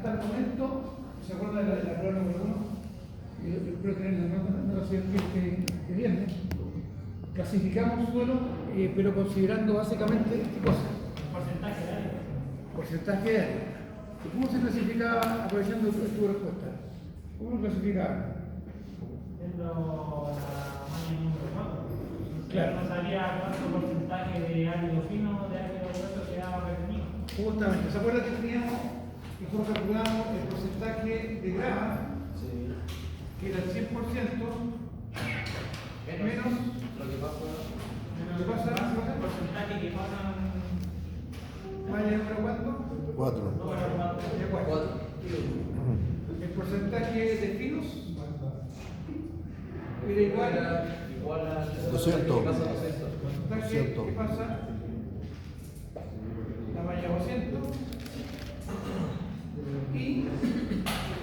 hasta el momento, ¿se acuerdan de la prueba número 1? Yo espero tener la nota, no lo sé que viernes. Clasificamos suelo, pero considerando básicamente qué cosa. Porcentaje de área. Porcentaje de área. ¿Y cómo se clasificaba, aprovechando tu respuesta? ¿Cómo lo clasificaba? Viendo la maña número 4. Claro. No sabía cuánto porcentaje de árido fino, de árido grueso quedaba retenido. Justamente, ¿se acuerdan que teníamos, nosotros calculamos el porcentaje de grava, que era el 100%, menos Lo que pasa. ¿qué pasa? El porcentaje que pasan. ¿Malla número cuánto? 4. De 4. El porcentaje de finos era igual a 200. al porcentaje que pasa la malla 200 y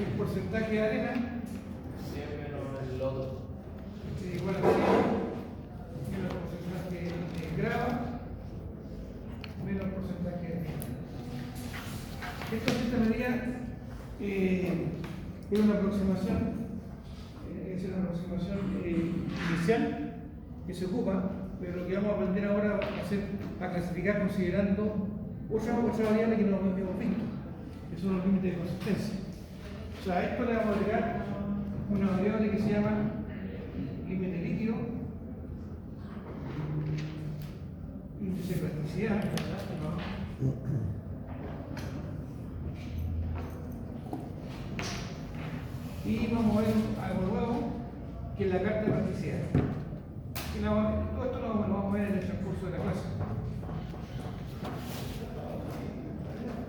el porcentaje de arena menos el otro. es igual a menos el porcentaje de grava menos el porcentaje de arena. Esto en esta medida es una aproximación, inicial que se ocupa, pero lo que vamos a aprender ahora va a ser a clasificar considerando otra variable que no hemos visto, que son los límites de consistencia. O sea, a esto le vamos a agregar una variable que se llama límite líquido, índice de plasticidad, y vamos a ver algo nuevo que es la carta de plasticidad. Todo esto lo vamos a ver en el transcurso de la clase.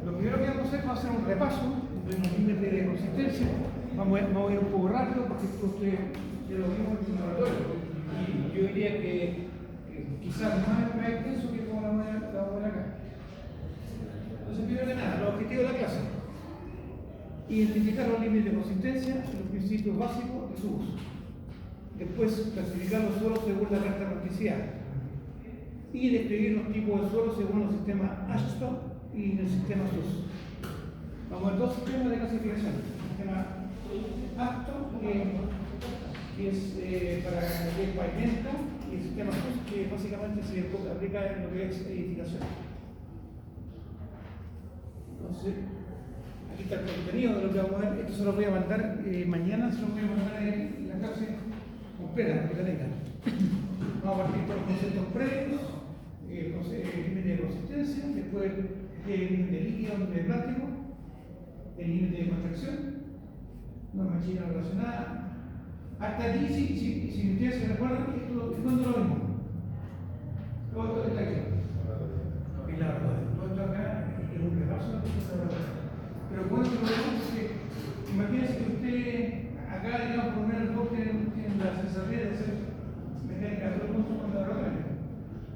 Lo primero que vamos a hacer va a ser un repaso de los límites de consistencia. Vamos a ir un poco rápido porque esto ya lo vimos en el laboratorio. Y yo diría que quizás más extenso que como la vamos a ver acá. Entonces, primero que nada, los objetivos de la clase. Identificar los límites de consistencia, los principios básicos de su uso. Después, clasificar los suelos según la carta de plasticidad. Y describir los tipos de suelos según los sistemas ASHTO y el sistema SUS. Vamos a ver dos sistemas de clasificación. El sistema ASHTO, que es para el pavimento, y el sistema SUS, que básicamente se aplica en lo que es edificación. Entonces, aquí está el contenido de lo que vamos a ver. Esto se lo voy a mandar mañana, se lo voy a mandar en la clase completa, para que la tengan. Vamos a partir por los conceptos previos, el límite de consistencia, después el límite líquido, el límite de plástico, el límite de contracción, norma china relacionada. Hasta aquí, si ustedes se recuerdan, ¿cuándo lo vimos? Todo esto está aquí. Y la verdad, todo esto acá es un repaso. Pero cuando lo vemos, imagínense que usted acá, digamos, poner el bote en la sensación de hacer mecánica de puntos con la laboratorio.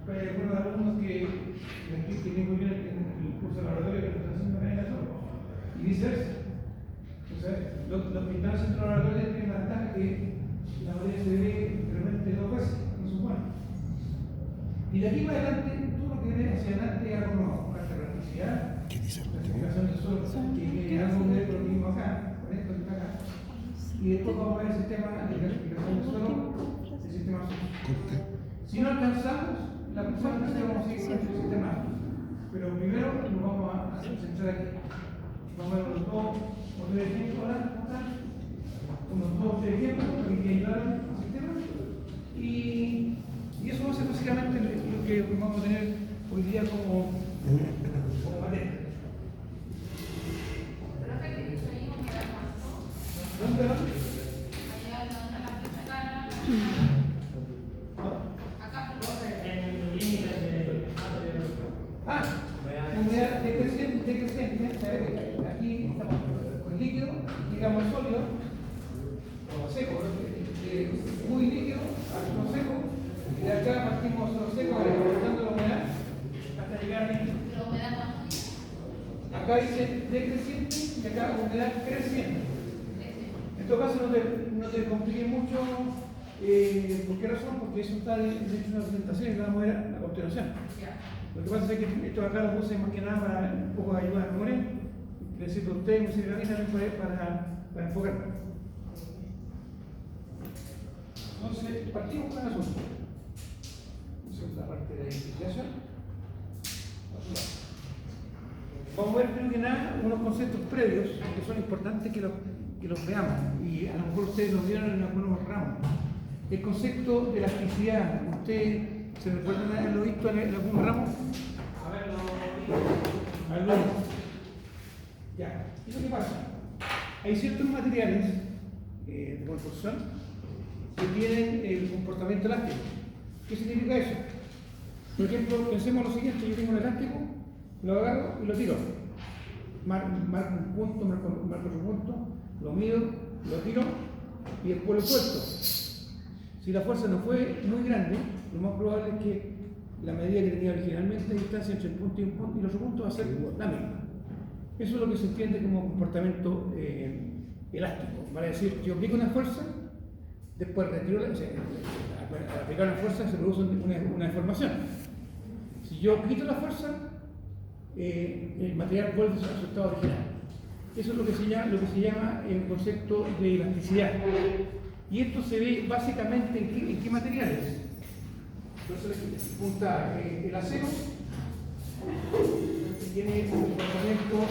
Pero hay algunos alumnos que tienen muy bien el curso de laboratorio que lo están haciendo mecánica solo. Y viceversa. Entonces, los que están haciendo laboratorio tienen la ventaja que la materia se ve realmente 2 veces, no es bueno. Y de aquí para adelante, todo lo que viene hacia adelante es algo nuevo. Carta de plasticidad, clasificación de suelo, que es algo de lo mismo acá, con esto que está acá. Y después vamos a ver el sistema de clasificación de suelo, el sistema SUS. Si no alcanzamos, la próxima clase vamos a seguir con el sistema SUS. Pero primero nos vamos a centrar aquí. Vamos a ver los dos o tres ejemplos ahora, unos 2 o 3 ejemplos para que ayudaran al sistema. Y eso va a ser básicamente lo que vamos a tener hoy día como materia. ¿Dónde va? Humedad decreciente, aquí estamos con líquido, llegamos al sólido, o seco, muy líquido, a lo seco, y de acá partimos a lo seco, aumentando la humedad, hasta llegar a líquido. Acá dice decreciente y acá humedad creciente. En todo caso, no te complique mucho. ¿Por qué razón? Porque eso está de hecho en la presentación y lo vamos a ver a continuación. Lo que pasa es que esto acá lo puse más que nada para un poco ayudar a memoria. necesito usted, me sirve a mí también para enfocarme. Entonces, partimos con el asunto. Esa es la parte de la identificación. Vamos a ver primero que nada unos conceptos previos que son importantes que los veamos, y a lo mejor ustedes los vieron en algunos ramos. El concepto de elasticidad, ¿usted se recuerdan haberlo visto en algún ramo? A verlo. Ya, ¿y lo que pasa? Hay ciertos materiales de construcción que tienen el comportamiento elástico. ¿Qué significa eso? Por ejemplo, pensemos lo siguiente: yo tengo un elástico, lo agarro y lo tiro. Marco un punto, marco otro punto, lo mido, lo tiro y después lo suelto. Si la fuerza no fue muy grande, lo más probable es que la medida que tenía originalmente de distancia entre un punto y el otro punto va a ser la misma. Eso es lo que se entiende como comportamiento elástico. Vale decir, yo aplico una fuerza, después retiro al aplicar una fuerza se produce una deformación. Si yo quito la fuerza, el material vuelve a su estado original. Eso es lo que se llama el concepto de elasticidad. Y esto se ve básicamente en qué materiales. Entonces, punta el acero, que tiene un comportamiento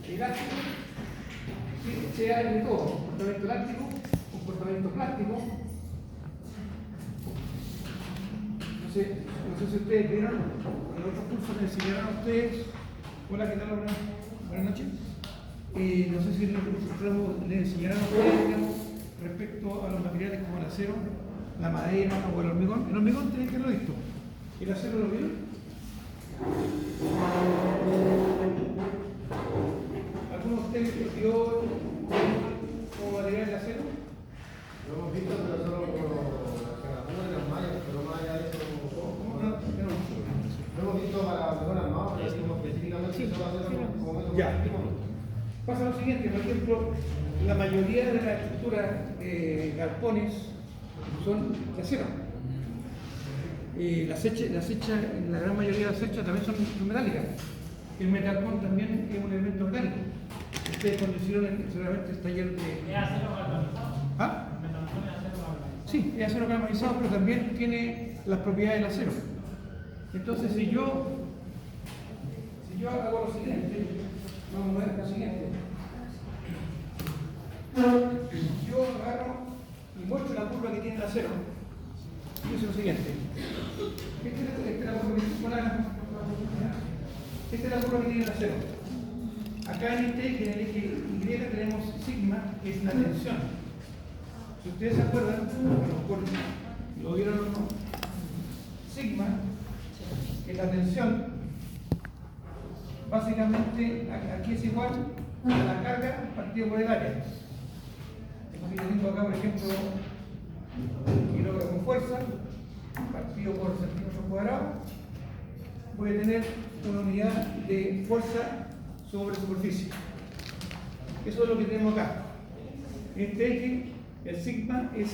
elástico, sea de todo: comportamiento elástico, comportamiento plástico. Entonces, no sé si ustedes vieron, en otros cursos les enseñaron a ustedes. Hola, ¿qué tal? Buenas noches. No sé si les enseñaron a ustedes, digamos, respecto a los materiales como el acero, la madera o el hormigón. El hormigón tienen que haberlo visto. ¿El acero lo vieron? ¿Alguno de ustedes vio como material el acero? Lo hemos visto, pero solo con las mallas, pero más allá de eso. ¿Cómo no? Lo hemos visto para mejor armado, pero como específicamente solo hacer como método. Ya. Pasa lo siguiente: por ejemplo, la mayoría de las estructuras galpones son de acero. La gran mayoría de las hechas también son metálicas. El metalcón también es un elemento metálico. Ustedes cuando hicieron seguramente el taller de... ¿Es acero galvanizado? ¿Ah? ¿El metalcón es acero galvanizado? Sí, es acero galvanizado, pero también tiene las propiedades del acero. Entonces, si yo hago lo siguiente, vamos a ver lo siguiente. Yo agarro y muestro la curva que tiene el acero. Y hice lo siguiente. Esta es la curva que tiene el acero. Acá en este eje, en el eje Y, tenemos sigma, que es la tensión. Si ustedes se acuerdan, a lo mejor lo vieron o no, sigma, que es la tensión, básicamente aquí es igual a la carga partido por el área. Entonces yo tengo acá, por ejemplo, kilogramos con fuerza, partido por centímetro cuadrado, voy a tener una unidad de fuerza sobre superficie. Eso es lo que tenemos acá. En este eje, el sigma es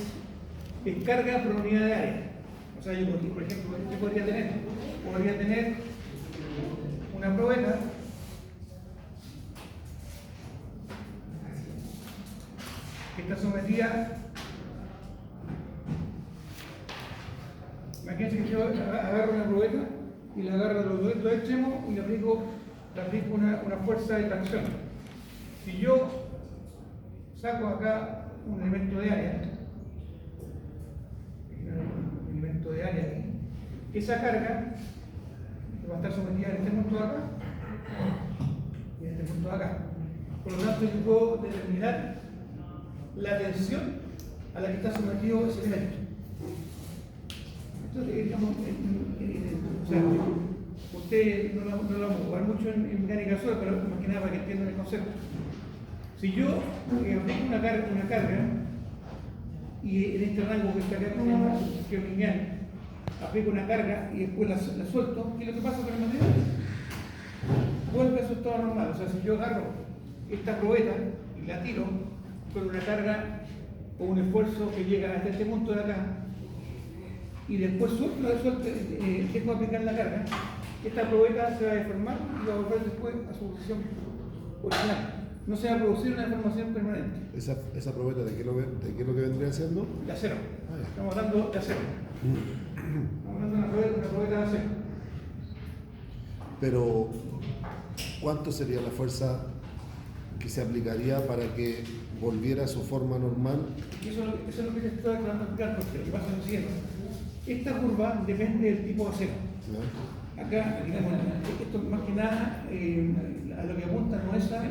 carga por unidad de área. O sea, yo, por ejemplo, ¿qué podría tener? Podría tener una probeta que está sometida. Imagínense que yo agarro una probeta y la agarro de los dos extremos y le aplico una fuerza de tracción. Si yo saco acá un elemento de área, esa carga va a estar sometida en este punto de acá y en este punto de acá. Por lo tanto, yo puedo determinar la tensión a la que está sometido ese elemento. Entonces, digamos, o sea, ustedes no lo vamos a jugar mucho en mecánica sola, pero más que nada para que entiendan el concepto. Si yo aplico una carga y en este rango que está acá, que es lineal, aplico una carga y después la suelto, ¿qué es lo que pasa con el material? Vuelve a su estado normal. O sea, si yo agarro esta probeta y la tiro con una carga o un esfuerzo que llega hasta este punto de acá, y después dejo de aplicar la carga, esta probeta se va a deformar y va a volver después a su posición original. No se va a producir una deformación permanente. ¿Esa probeta de qué es lo que vendría siendo? De acero. Ah, ya. Estamos hablando de acero. Estamos hablando de una probeta de acero. Pero, ¿cuánto sería la fuerza que se aplicaría para que volviera a su forma normal? Y eso es lo que te estoy tratando de explicar, porque lo que pasa es lo siguiente. Esta curva depende del tipo de acero. ¿Ya? Acá, digamos, esto más que nada, a lo que apunta no es a...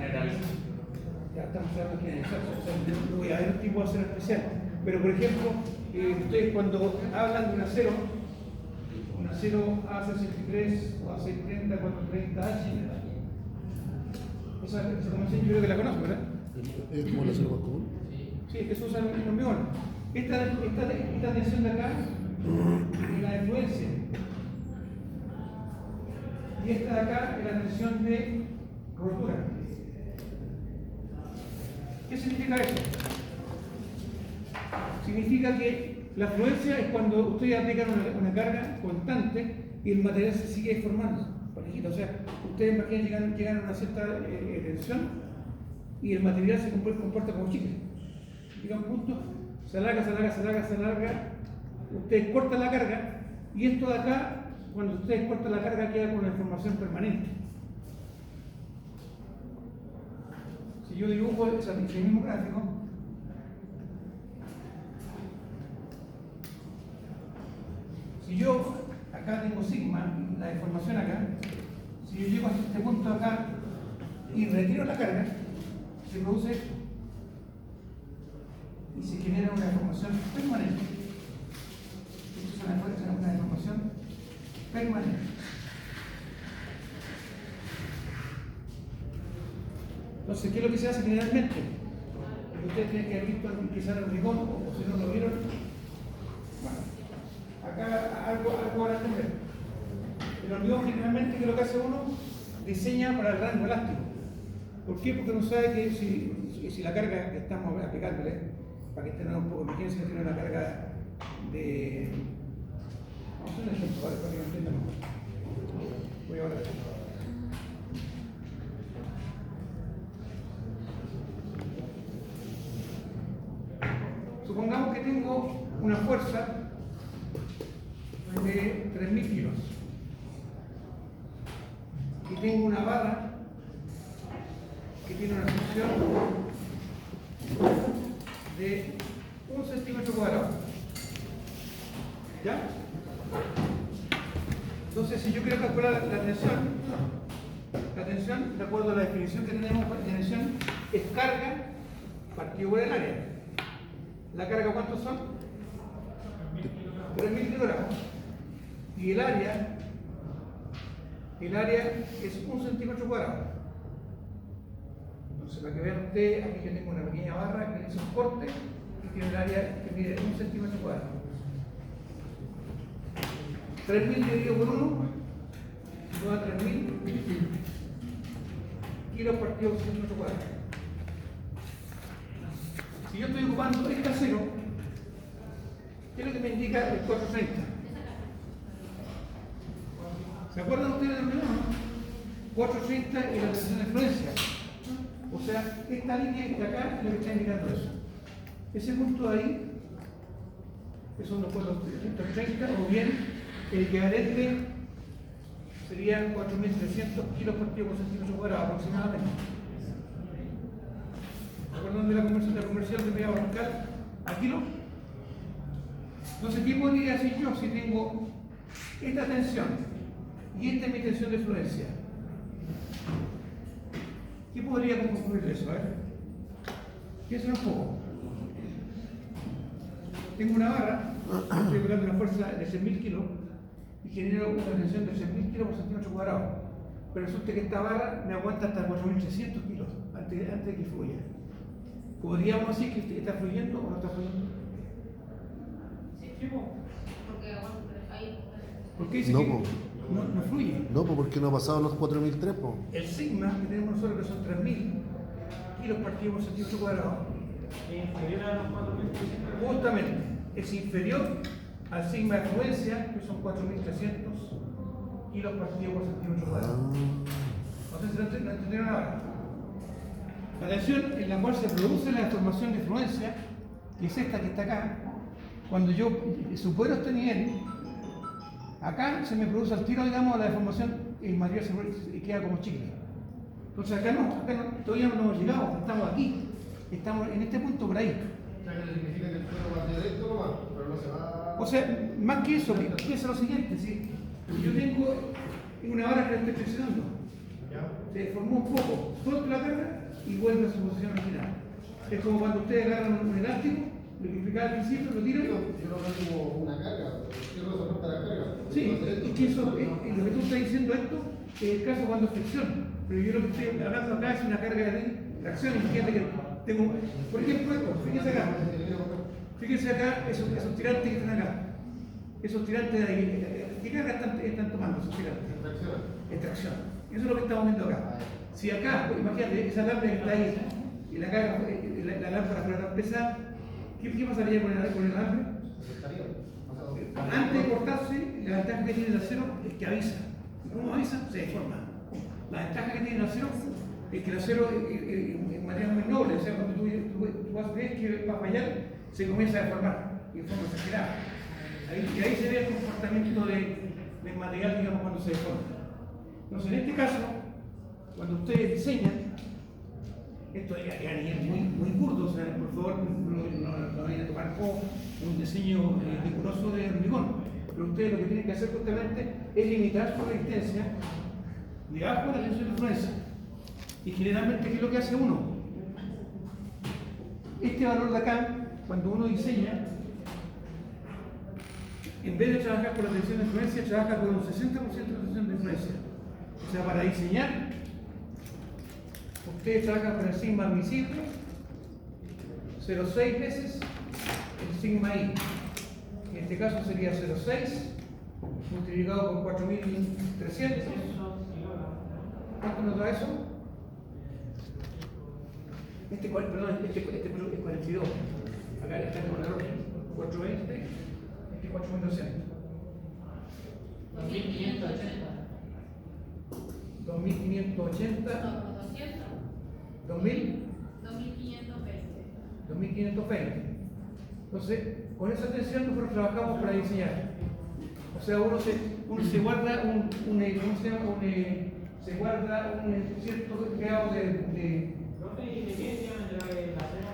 Ya estamos hablando de generalizar, o sea, no voy a ver un tipo de acero especial. Pero, por ejemplo, ustedes cuando hablan de un acero A63 o A630, 430H, esa convención yo creo que la conozco, ¿verdad? ¿Es como el acero más común? Sí, es que se usa en hormigón. Esta tensión de acá es la influencia. Y esta de acá es la tensión de rotura. ¿Qué significa eso? Significa que la fluencia es cuando ustedes aplican una carga constante y el material se sigue formando. Parejito. O sea, ustedes imaginen llegan a una cierta tensión y el material se comporta como chicle. Llega a un punto, se alarga, ustedes cortan la carga y esto de acá, cuando ustedes cortan la carga, queda con una deformación permanente. Si yo dibujo ese mismo gráfico, si yo acá tengo sigma, la deformación acá, si yo llego hasta este punto acá y retiro la carga, se produce esto y se genera una deformación permanente. Esto es una deformación permanente. Entonces, ¿qué es lo que se hace generalmente? Ustedes tienen que haber visto quizás el hormigón, o si no lo vieron, bueno, acá algo van a entender. El hormigón generalmente, ¿qué es lo que hace uno? Diseña para el rango elástico. ¿Por qué? Porque uno sabe que si la carga que estamos aplicándole, para que tengan un poco, imagínense que tiene una carga de... Vamos a hacer un ejemplo, ¿vale? Para que lo entiendan mejor. Voy a hablar. Supongamos que tengo una fuerza de 3.000 kilos y tengo una barra que tiene una sección de 1 centímetro cuadrado. ¿Ya? Entonces, si yo quiero calcular la tensión, de acuerdo a la definición que tenemos, la tensión es carga partido por el área. ¿La carga cuántos son? 3.000 kilogramos. Y el área es 1 centímetro cuadrado. Entonces, para que vean ustedes, aquí yo tengo una pequeña barra que es un corte y tiene el área que mide 1 centímetro cuadrado. 3.000 dividido por 1 nos da 3.000 kilos partido por centímetro cuadrado. Si yo estoy ocupando este acero, ¿qué es lo que me indica el 430? ¿Se acuerdan ustedes del problema? 430 y la tensión de influencia. O sea, esta línea de acá es lo que está indicando eso. Ese punto de ahí, que son los 430, o bien el equivalente serían 4.300 kilos partido por centímetro cuadrado aproximadamente. ¿Se acuerdan de la conversión que me iba a buscar a kilo? Entonces, ¿qué podría decir yo si tengo esta tensión y esta es mi tensión de fluencia? ¿Qué podría concluir de eso? A ver, piensen un poco. Tengo una barra, estoy aplicando una fuerza de 100.000 kilos y genero una tensión de 100.000 kilos por centímetro cuadrado. Pero resulta que esta barra me aguanta hasta 4.300 kilos antes de que fluya. ¿Podríamos decir que está fluyendo o no está fluyendo? Sí, porque ahí. ¿Por qué dice No, que po. no fluye? No, pues porque no ha pasado los 4.003, po. El sigma que tenemos nosotros, que son 3.000 kilos partido por centímetro cuadrado, es inferior a los 4.300. justamente es inferior al sigma de fluencia, que son 4.300 kilos partido por centímetro cuadrado. No sé si no entendieron ahora. La tensión en la cual se produce la deformación de fluencia, que es esta que está acá, cuando yo supero este nivel, acá se me produce al tiro, digamos, la deformación y el material se queda como chicle. Entonces acá no, todavía no hemos llegado, estamos aquí, estamos en este punto por ahí. O sea, que significa que el suelo va directo nomás, pero no se va... O sea, más que eso, piensa lo siguiente, ¿sí? Yo tengo una vara que la estoy presionando, ¿Ya? se deformó un poco, suelto la carga y vuelve a su posición original. Es como cuando ustedes agarran un elástico, lo que explicaba al principio, lo tiran. Yo lo veo como una carga, quiero soportar la carga. Sí, es que eso, lo que tú estás diciendo esto es el caso cuando es flexión, pero yo lo que estoy hablando acá es una carga de tracción. Fíjate que tengo, por ejemplo, esto, fíjense acá, esos tirantes que están acá, esos tirantes de ahí, ¿qué carga están tomando esos tirantes? Extracción. Eso es lo que estamos viendo acá. Si acá, pues, imagínate, esa lámpara que está ahí, y la carga, la lámpara fuera tan pesada, ¿qué pasaría con el alambre? Antes de cortarse, la ventaja que tiene el acero es que avisa. ¿Cómo avisa? Se deforma. La ventaja que tiene el acero es que el acero es manera muy noble. O sea, cuando tú ves que va a fallar, se comienza a deformar de forma exagerada. Y ahí se ve el comportamiento del material, digamos, cuando se deforma. Entonces, en este caso, cuando ustedes diseñan, esto es a nivel muy burdo, o sea, por favor, no vayan a tomar como un diseño riguroso de hormigón, pero ustedes lo que tienen que hacer justamente es limitar su resistencia debajo de la tensión de fluencia. Y generalmente, ¿qué es lo que hace uno? Este valor de acá, cuando uno diseña, en vez de trabajar con la tensión de fluencia, trabaja con un 60% de tensión de fluencia. O sea, para diseñar, ustedes trabajan con el sigma admisible 0,6 veces el sigma I. En este caso sería 0,6 multiplicado por 4.300. ¿Cuánto nos da eso? Perdón, este es 42. Acá está con el error. 420, este es 4.200. 2580. 2580. No, 200. 2000. 2520. 2520. Entonces, con esa tensión nosotros trabajamos para diseñar. O sea, uno se guarda se guarda un cierto grado de ¿Profe, y de qué se llama el acero?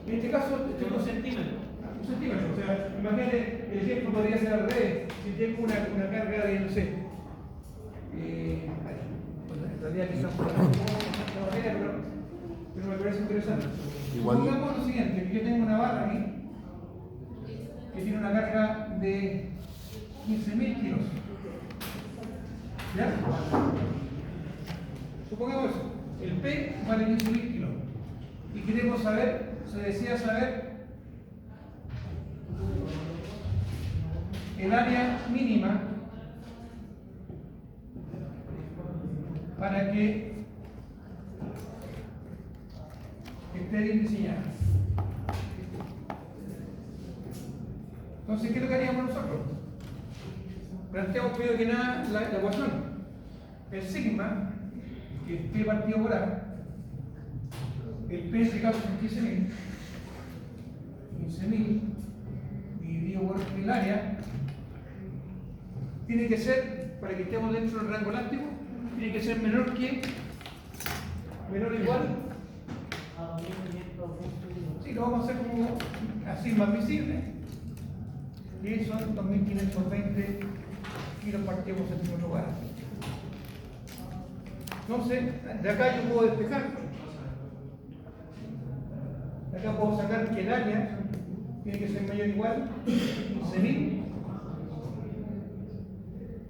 en este caso, De 1 centímetro. un centímetro. O sea, imagínate, el ejemplo podría ser al revés. Si tengo una carga de, no sé, en realidad quizás pero me parece interesante. Igual- Supongamos lo siguiente, que yo tengo una barra aquí que tiene una carga de 15.000 kilos. ¿Ya? Supongamos eso. El P vale 15.000 kilos. Y queremos saber, se desea saber el área mínima para que esté bien diseñada. Entonces, ¿qué es lo que haríamos nosotros? Planteamos primero que nada la ecuación. El sigma, que es P partido por A, el P en este caso son 15.000 dividido por el área, tiene que ser, para que estemos dentro del rango elástico, tiene que ser menor o igual. A 2520. Sí, lo vamos a hacer como así más visible, y son 2.520 kilos partidos por centímetro cuadrado. Entonces, de acá yo puedo despejar. De acá puedo sacar que el área tiene que ser mayor o igual a 15.000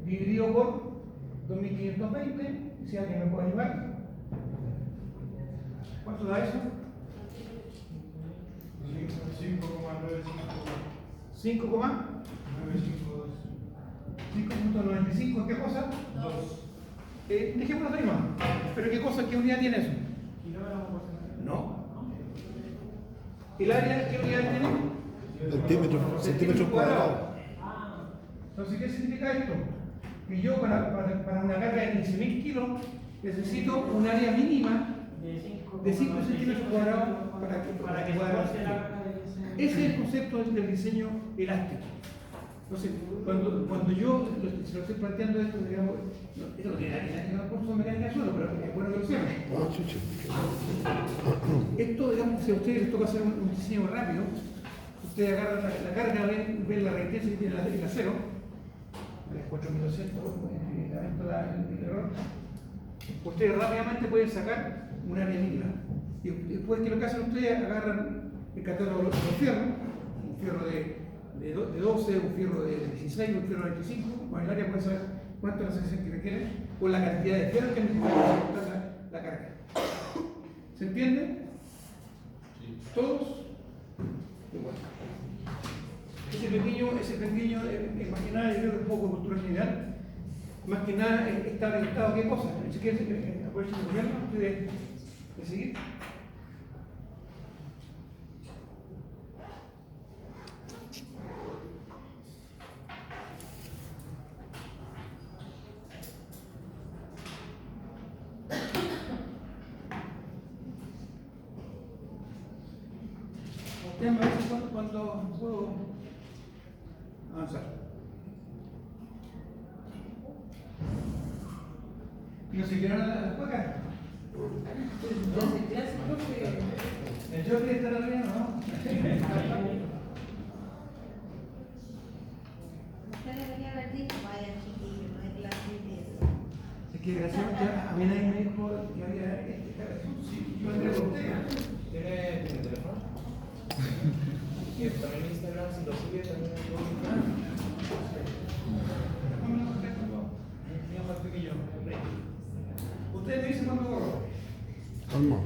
dividido por 2.520. Si alguien me puede ayudar. ¿Cuánto da eso? 5,952. 5.95, ¿qué cosa? 2. Dejémoslo ahí más. ¿Pero qué cosa, qué unidad tiene eso? Kilogramos por centímetro. No. ¿El área qué unidad tiene? Centímetros cuadrados. Ah, Entonces, ¿qué significa esto? Y yo para una carga de 15.000 kilos necesito un área mínima de 5 centímetros cuadrados para que se pueda force la carga del diseño. Ese es el concepto del diseño elástico. Entonces, cuando yo se lo estoy planteando esto, digamos, esto no tiene nada que ver con el curso de mecánica de suelo, pero es bueno que lo sepan. Ah, chucha. Esto, digamos, si a ustedes les toca hacer un diseño rápido, ustedes agarran la carga, ven la resistencia que tiene el acero, el 4200, el error, ustedes rápidamente pueden sacar un área mínima. Y después que lo que hacen ustedes, agarran el catálogo de los fierros, un fierro de 12, un fierro de 16, un fierro de 25, con el área pueden saber cuánto es la sección que requieren, con la cantidad de fierro que necesitan para ejecutar la carga. ¿Se entiende? ¿Todos? Igual. Ese pequeño más que nada, yo creo que un poco de cultura general, más que nada está orientado a qué cosa. Si quieren, aprovechen el gobierno, ustedes de seguir. Ustedes me dicen cuando puedo avanzar. ¿No se quedaron a las placas? ¿El Jordi estará bien o no? Usted debería haber dicho, vaya chiquillo, no hay clase de eso. Es que desgraciadamente a mí nadie me dijo que había sí, yo entré con usted. ¿Tiene teléfono? Y también Instagram, si lo sigue, también Ustedes me dicen cuándo borro. Calma.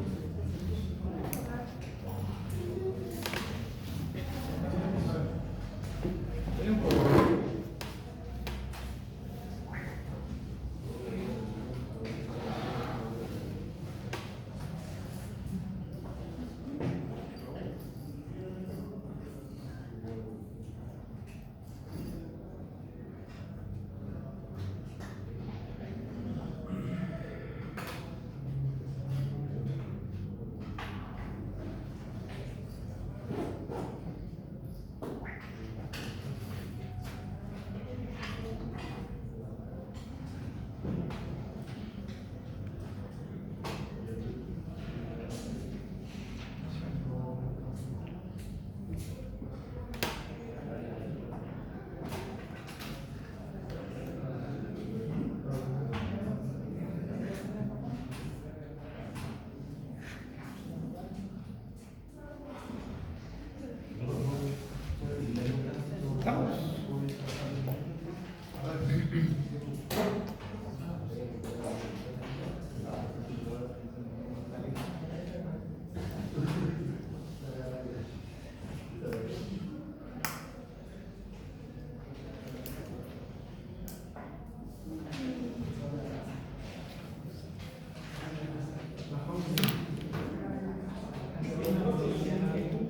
¿Estamos?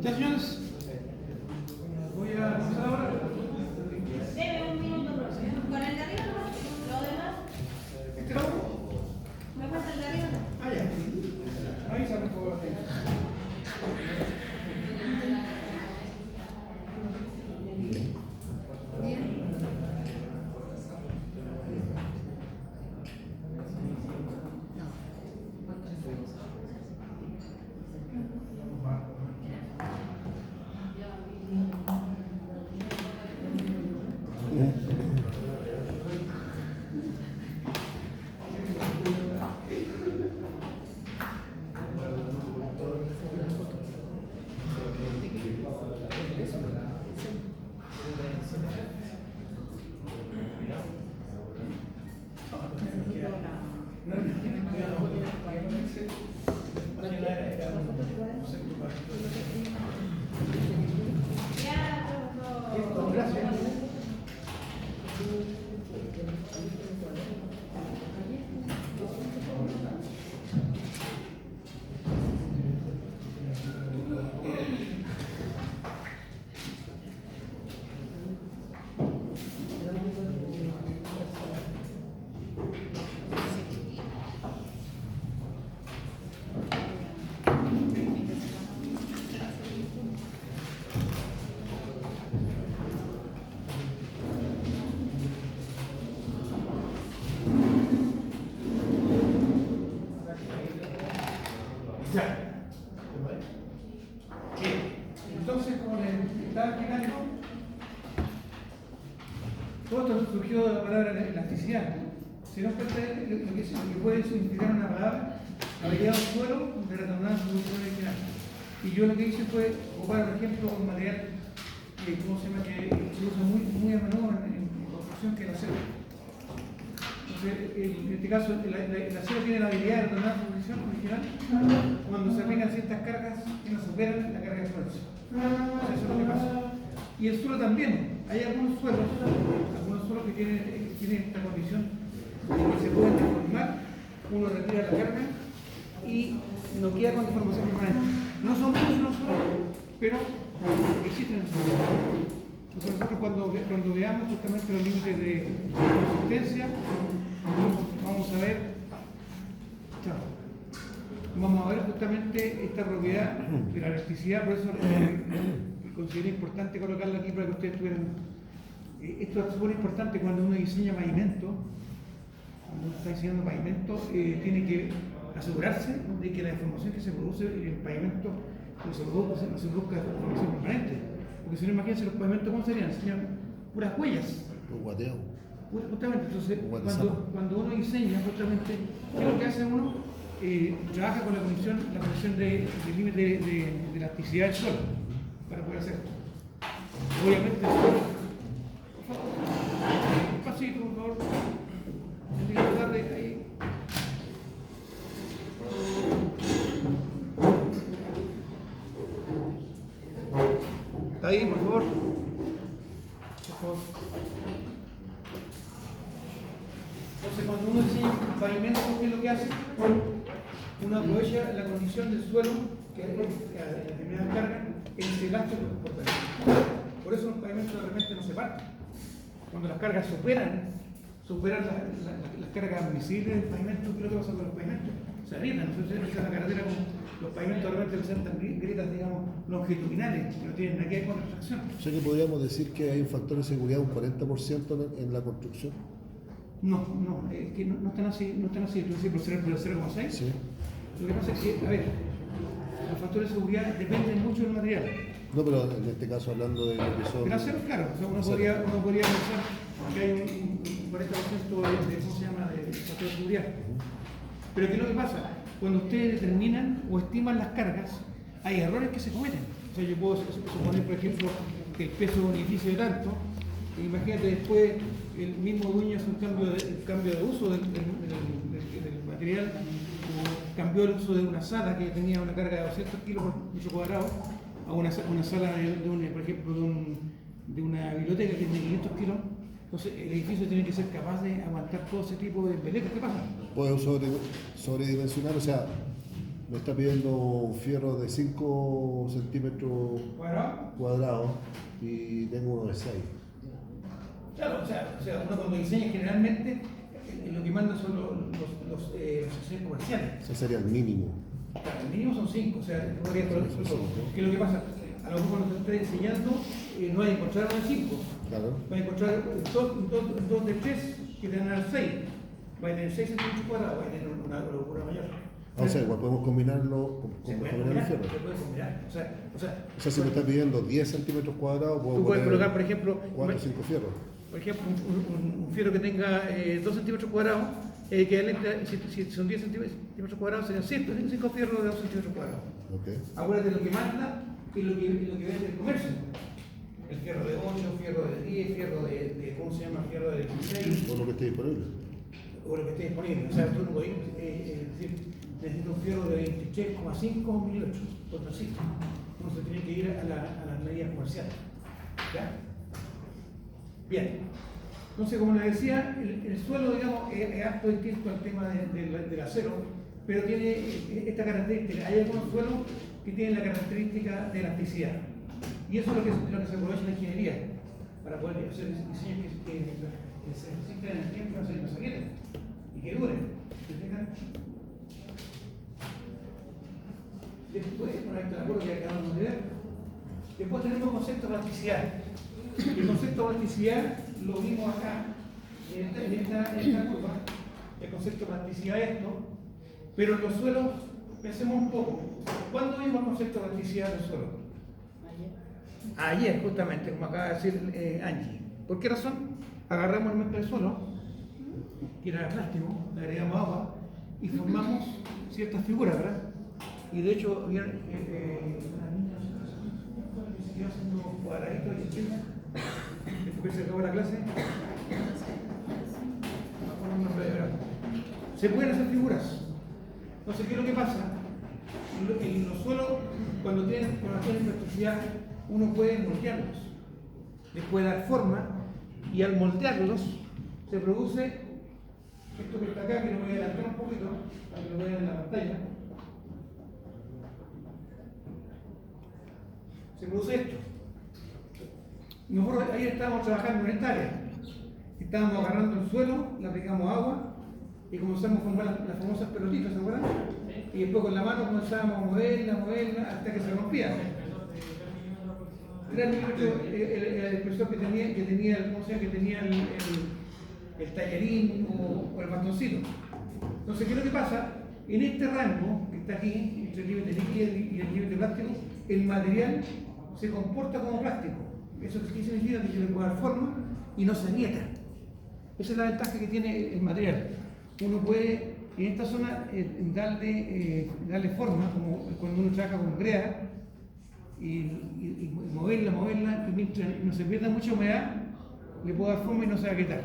Ya, señores, voy a comenzar ahora. Deme un minuto, profesor. Con el de arriba nomás, lo demás, ¿Este lado? me falta el de arriba. Ah, ya. Avísame, por favor. Ya. Bien. Entonces, como les estaba explicando, todo esto surgió de la palabra elasticidad. Si no cuenta lo que puede significar una palabra, habilidad del suelo de retornar a su posición original. Y yo lo que hice fue ocupar, por ejemplo, un material que se usa muy a menudo en construcción, que es el acero. Entonces, en este caso, el acero tiene la habilidad de retornar a su posición original cuando se aplican ciertas cargas que no superan la carga de fuerza. Eso es lo que pasa. Y el suelo también. Hay algunos suelos que tienen esta condición de que se pueden deformar, uno retira la carga y no queda con deformación permanente. No son muchos los suelos, pero existen en el suelo. Entonces nosotros cuando veamos justamente los límites de resistencia, vamos a ver justamente esta propiedad de la elasticidad, por eso considero importante colocarla aquí para que ustedes tuvieran. Esto es súper importante cuando uno diseña pavimento. Cuando uno está diseñando pavimento, tiene que asegurarse de que la deformación que se produce en el pavimento no se produzca deformación permanente. Porque si no, imagínense los pavimentos, ¿cómo serían? Serían puras huellas. Un guateo. Justamente, entonces, cuando uno diseña, justamente, ¿qué es lo que hace uno? Trabaja con la condición de límite de elasticidad del suelo para poder hacer esto. Obviamente, por favor, un pasito, por favor. Ahí. Está ahí, por favor. Por favor. Entonces, cuando uno diseña un pavimento, ¿qué es lo que hace? Uno aprovecha la condición del suelo, que es la determinada carga, en ese gasto que comporta. Por eso los pavimentos de repente no se parten. Cuando las cargas superan las cargas admisibles del pavimento, ¿qué es lo que pasa con los pavimentos? Se agrietan. Entonces, la carretera con los pavimentos de repente presentan grietas, digamos, longitudinales, que no tienen nada que ver con la tracción. O sea que podríamos decir que hay un factor de seguridad de un 40% en la construcción. No, es que no están así, tú decís por 0,6. Sí. Lo que pasa es que, a ver, los factores de seguridad dependen mucho del material. No, pero en este caso hablando de lo que son... El acero, claro, o sea, uno podría pensar que hay un 40% de, ¿cómo se llama?, de factor de seguridad. Pero ¿qué es lo que pasa? Cuando ustedes determinan o estiman las cargas, hay errores que se cometen. O sea, yo puedo suponer, por ejemplo, que el peso de un edificio de tanto, e imagínate después el mismo dueño hace un cambio de uso del material, o cambió el uso de una sala que tenía una carga de 200 kilos por metro cuadrado a una sala por ejemplo, de una biblioteca que tiene 500 kilos. Entonces el edificio tiene que ser capaz de aguantar todo ese tipo de embelecos. ¿Qué pasa? Puedo sobredimensionar, o sea, me está pidiendo un fierro de 5 centímetros cuadrados y tengo uno de 6. Claro, o sea, uno cuando diseña generalmente lo que manda son los acciones comerciales. Ese sería el mínimo. Claro, el mínimo son 5, o sea, podría estar ¿qué es lo que pasa? A lo mejor cuando se está diseñando no hay que encontrar uno de 5. Claro. Va a encontrar dos de 3 que te van a dar 6. Va a tener 6 centímetros cuadrados, va a tener una locura mayor. O sea, igual podemos combinarlo Se puede combinar el fierro. combinar. O sea, Si me está pidiendo 10 centímetros cuadrados, tú puedes colocar, por ejemplo, 4 o 5 fierros. Por ejemplo, un fierro que tenga 2 centímetros cuadrados, equivalente, si son 10 centímetros cuadrados, serían 5 fierros de 2 centímetros cuadrados. Okay. Acuérdate, lo que manda es lo que vende el comercio. El fierro de 8, fierro de 10, fierro de ¿cómo se llama? Fierro de 16. O lo que esté disponible. O lo que esté disponible. O sea, tú no podés decir, necesito un fierro de 23,5 milímetros. Pues no existe. Uno se tiene que ir a las medidas comerciales. ¿Ya? Bien. Entonces, como les decía, el suelo, digamos, es harto distinto al tema del acero, pero tiene esta característica. Hay algunos suelos que tienen la característica de elasticidad. Y eso es lo que se aprovecha en la ingeniería, para poder hacer diseños que se resistan en el tiempo y no se quieren, y que duren. ¿Se fijan? Después, por ahí está el acuerdo que acabamos de ver. Después tenemos el concepto de elasticidad. El concepto de elasticidad lo vimos acá, en esta curva. El concepto de elasticidad es esto, pero en los suelos pensemos un poco. ¿Cuándo vimos el concepto de plasticidad del suelo? Ayer, justamente, como acaba de decir Angie. ¿Por qué razón? Agarramos el mezcla del suelo, que era plástico, le agregamos agua y formamos ciertas figuras, ¿verdad? Y de hecho, había una niña que siguió haciendo cuadraditos y esquinas, después se acabó la clase. Se pueden hacer figuras. Entonces, ¿qué es lo que pasa? En los suelos, cuando tienen plasticidad, uno puede moldearlos, les puede dar forma, y al moldearlos se produce esto que está acá, que lo voy a adelantar un poquito para que lo vean en la pantalla. Se produce esto. Nosotros ayer estábamos trabajando en esta área. Estábamos agarrando el suelo, le aplicamos agua y comenzamos a formar las famosas pelotitas, ¿se acuerdan? Y después con la mano comenzábamos a moverla hasta que se rompía. 3 milímetros era el espesor que tenía el tallarín o el bastoncito. Entonces, ¿qué es lo que pasa? En este rango que está aquí, entre el límite líquido y el límite plástico, el material se comporta como plástico. ¿Eso qué significa? Que se le puede dar forma y no se agrieta. Esa es la ventaja que tiene el material. Uno puede, en esta zona, darle forma, como cuando uno trabaja con brea, y moverla, y mientras no se pierda mucha humedad, le puedo dar forma y no se va a quitar.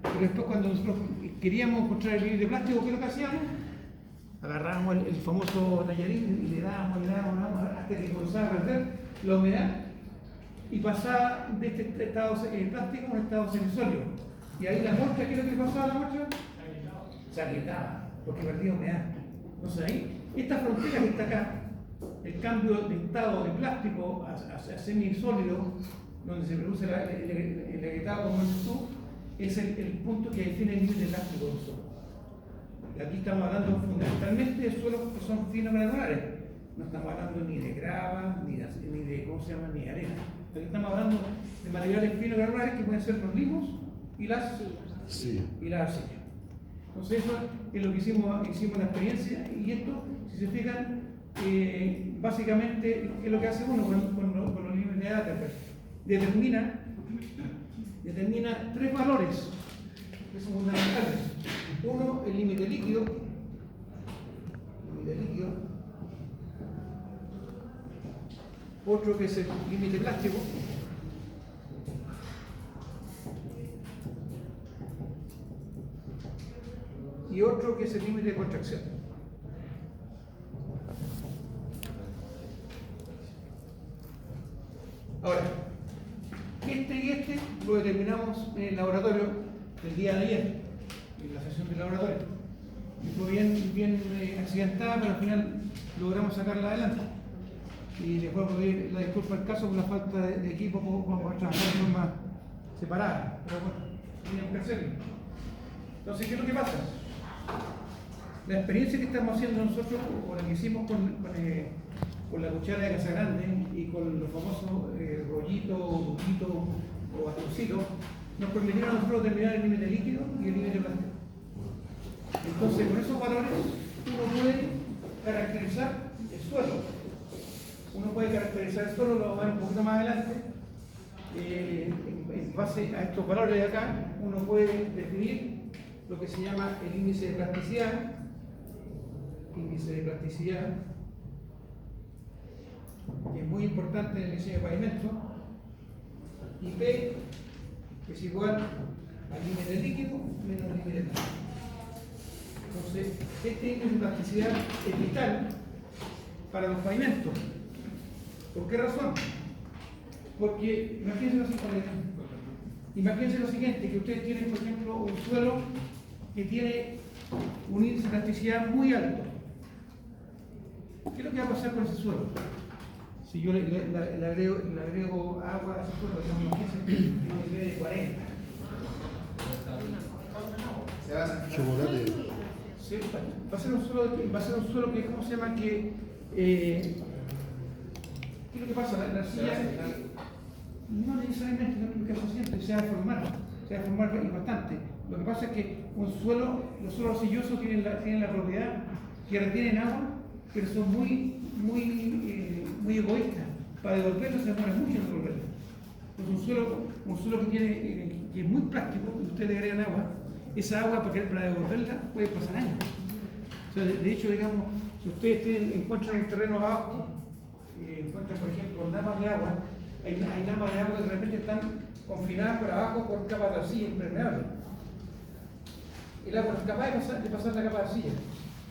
Pero después, cuando nosotros queríamos encontrar el límite plástico, ¿qué es lo que hacíamos? Agarrábamos el famoso tallarín y le dábamos hasta que comenzaba a perder la humedad y pasaba de este estado plástico a un estado semisólido. Y ahí la muestra, ¿qué es lo que le pasaba a la muestra? Se agrietaba, porque perdía humedad. Entonces ahí, esta frontera que está acá, el cambio de estado de plástico a semisólido, donde se produce el agrietado, como dices tú, es el punto que define el límite plástico del suelo. Y aquí estamos hablando fundamentalmente de suelos que son finogranulares. No estamos hablando ni de grava, ni de ¿cómo se llama? Ni de arena. Aquí estamos hablando de materiales finogranulares que pueden ser los limos y las arcillas. Entonces eso es lo que hicimos en la experiencia, y esto, si se fijan, básicamente es lo que hace uno con los límites de Atterberg. Determina 3 valores que son fundamentales. Uno, el límite líquido. Otro que es el límite plástico. Y otro que es el límite de contracción. Ahora, este lo determinamos en el laboratorio el día de ayer, en la sesión del laboratorio. Y fue bien accidentada, pero al final logramos sacarla adelante. Y les puedo pedir la disculpa al caso por la falta de equipo como para trabajar de forma separada. Pero bueno, teníamos que hacerlo. Entonces, ¿qué es lo que pasa? La experiencia que estamos haciendo nosotros, o la que hicimos con la cuchara de Casagrande y con los famosos rollitos, duquitos o bastoncitos, nos permitieron a nosotros determinar el límite líquido y el límite plástico. Entonces, con esos valores, uno puede caracterizar el suelo. Uno puede caracterizar el suelo, lo vamos a ver un poquito más adelante. En base a estos valores de acá, uno puede definir lo que se llama el índice de plasticidad. Que es muy importante en el diseño de pavimento, y P es igual al límite líquido menos el límite plástico. Entonces, este índice de plasticidad es vital para los pavimentos. ¿Por qué razón? Porque imagínense lo siguiente, que ustedes tienen, por ejemplo, un suelo que tiene un índice de plasticidad muy alto. ¿Qué es lo que va a pasar con ese suelo? Si yo le agrego agua a ese suelo, digamos, un nivel de 40. Chocolate. Sí, va a ser un suelo que, ¿cómo se llama? ¿Qué es lo que pasa? La arcilla no necesariamente lo que se siente, se va a formar bastante. Lo que pasa es que los suelos arcillosos tienen la propiedad que retienen agua, pero son muy egoístas. Para devolverlo se demora mucho en devolverlo. Entonces un suelo que tiene que es muy práctico, y ustedes le agregan agua, esa agua para devolverla puede pasar años. O sea, de hecho, digamos, si ustedes encuentran un terreno abajo, encuentran, por ejemplo, napas de agua, hay napas de agua que de repente están confinadas por abajo por capas de arcilla impermeable. El agua no es capaz de pasar la capa de arcilla.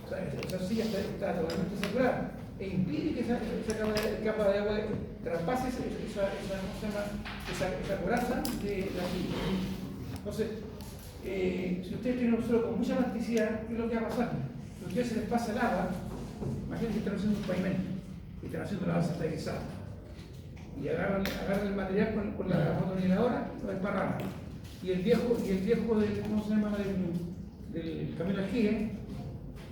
O sea, esa arcilla está totalmente saturada e impide que esa capa de agua traspase esa coraza de la arcilla. Entonces, si ustedes tienen un suelo con mucha plasticidad, ¿qué es lo que va a pasar? Si a ustedes se les pasa el agua, imagínense que están haciendo un pavimento y están haciendo la base estabilizada y agarran el material con la fotoniveladora, lo desparraman. Y el viejo del, ¿cómo se llama? Del camino aljibe,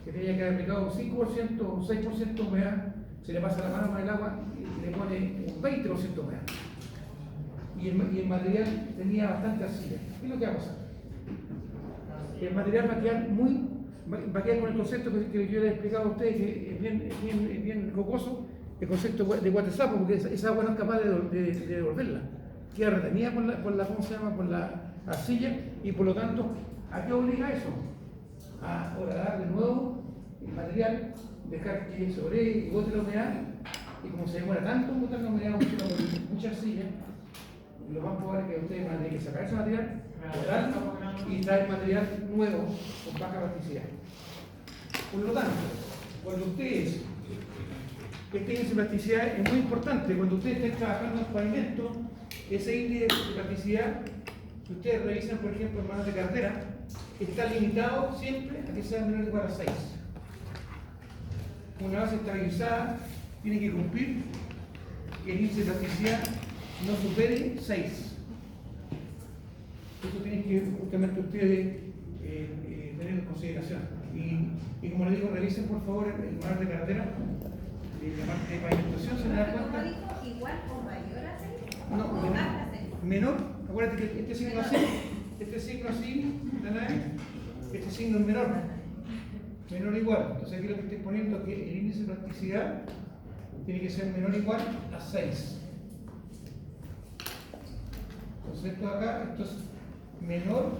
que tenía que haber aplicado un 5% o un 6% de humedad, se le pasa la mano con el agua y le pone un 20% de humedad. Y el material tenía bastante arcilla. ¿Qué es lo que va a pasar? El material va a quedar con el concepto que yo les he explicado a ustedes, que es bien jocoso, el concepto de guatesapo, porque esa agua no es capaz de devolverla. Queda retenida por la arcilla, y por lo tanto, ¿a qué obliga eso? A horadar de nuevo el material, dejar que sobre y bote la humedad, y como se demora tanto en botar la humedad, mucha arcilla, lo más probable es que ustedes van a tener que sacar ese material, botarlo y traer material nuevo con baja plasticidad. Por lo tanto, cuando ustedes estén en plasticidad, es muy importante, cuando ustedes estén trabajando en pavimento, ese índice de plasticidad que ustedes revisan, por ejemplo, en manos de cartera, está limitado siempre a que sea menor o igual a 6. Una base estabilizada tiene que cumplir que el índice de plasticidad no supere 6. Eso tienen que justamente ustedes tener en consideración. Y como les digo, revisen por favor el manual de cartera, la parte de pavimentación, se me da cuenta. ¿Igual o mayor a 6? No, ¿O más a 6? menor, acuérdate que este signo así, este signo es menor o igual. Entonces aquí lo que estoy poniendo es que el índice de plasticidad tiene que ser menor o igual a 6. Entonces esto es menor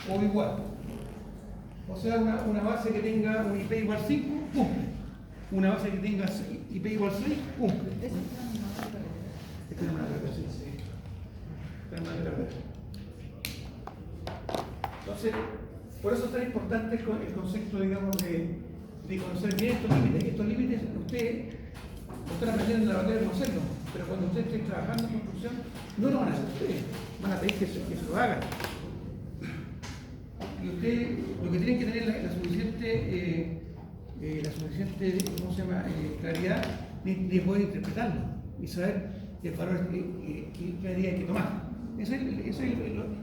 o igual. O sea, una base que tenga un IP igual 5, cumple. Una base que tenga IP igual 6, cumple. Esta es una carga, sí. Esta es una carga. Entonces, por eso es tan importante el concepto, digamos, de conocer bien estos límites. Estos límites, ustedes están aprendiendo en la batalla de conocerlos, pero cuando ustedes estén trabajando en construcción, no lo van a hacer ustedes, van a pedir que se lo hagan. Y ustedes lo que tienen que tener la suficiente ¿cómo se llama? Claridad de poder interpretarlo y saber el valor que medida hay que tomar. Eso es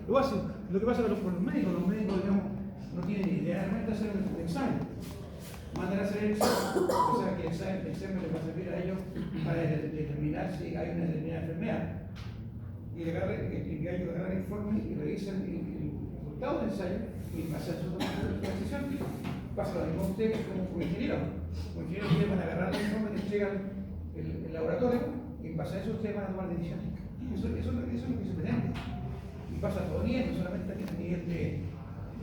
lo básico. Lo que pasa con los médicos, digamos, no tienen idea realmente de hacer el examen. Mandan a hacer el examen, o sea que el examen les va a servir a ellos para determinar si hay una determinada enfermedad. Y el gallo agarra el informe y revisa el resultado del ensayo y pasa a su decisión. Pasa lo mismo a ustedes como ingeniero. Como ingeniero ustedes van a agarrar el informe que entregan el laboratorio y en base a eso ustedes van a tomar decisiones. Eso es lo que se pretende. Y pasa todo bien, no solamente a nivel de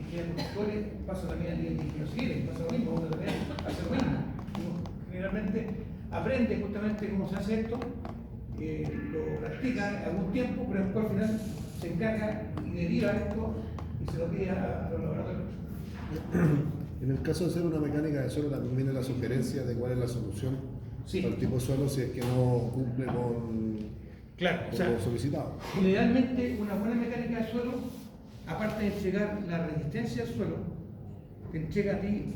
ingenieros constructores, pasa también a nivel de ingenieros civiles, pasa lo mismo, uno también hace lo mismo. Uno generalmente aprende justamente cómo se hace esto, lo practica algún tiempo, pero después al final se encarga y deriva esto y se lo pide a los laboratorios. En el caso de hacer una mecánica de suelo, también viene la sugerencia de cuál es la solución para el tipo de suelo si es que no cumple con lo solicitado. Idealmente, una buena mecánica de suelo, aparte de entregar la resistencia al suelo, te entrega a ti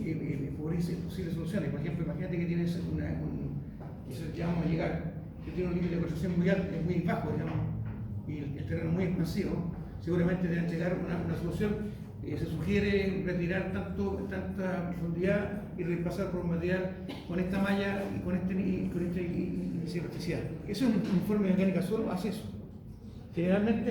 posibles soluciones. Por ejemplo, imagínate que tienes ya vamos a llegar, que tiene un límite de construcción muy alto, muy bajo, digamos, y el terreno muy expansivo, seguramente te va a entregar una solución. Se sugiere retirar tanta profundidad y repasar por un material con esta malla y con este índice de plasticidad. Eso es un informe de mecánica suelo, hace eso. Generalmente